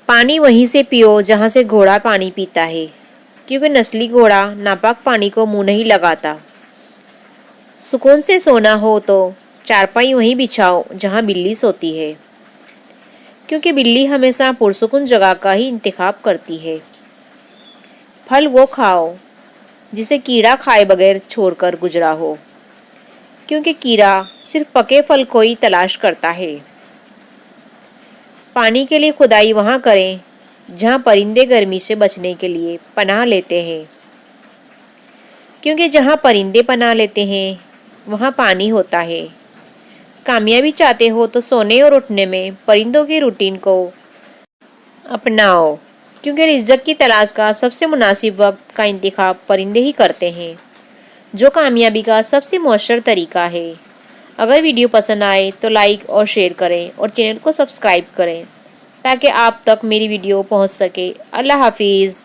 पानी वहीं से पियो जहाँ से घोड़ा पानी पीता है, क्योंकि नस्ली घोड़ा नापाक पानी को मुंह नहीं लगाता। सुकून से सोना हो तो चारपाई वहीं बिछाओ जहाँ बिल्ली सोती है, क्योंकि बिल्ली हमेशा पुरसुकून जगह का ही इंतखाब करती है। फल वो खाओ जिसे कीड़ा खाए बगैर छोड़कर गुजरा हो, क्योंकि कीड़ा सिर्फ पके फल को ही तलाश करता है। पानी के लिए खुदाई वहाँ करें जहाँ परिंदे गर्मी से बचने के लिए पनाह लेते हैं, क्योंकि जहाँ परिंदे पनाह लेते हैं वहाँ पानी होता है। कामयाबी चाहते हो तो सोने और उठने में परिंदों की रूटीन को अपनाओ, क्योंकि रिज़्क़ की तलाश का सबसे मुनासिब वक्त का इंतखाब परिंदे ही करते हैं, जो कामयाबी का सबसे मौसर तरीका है। अगर वीडियो पसंद आए तो लाइक और शेयर करें और चैनल को सब्सक्राइब करें ताकि आप तक मेरी वीडियो पहुंच सके। अल्लाह हाफिज़।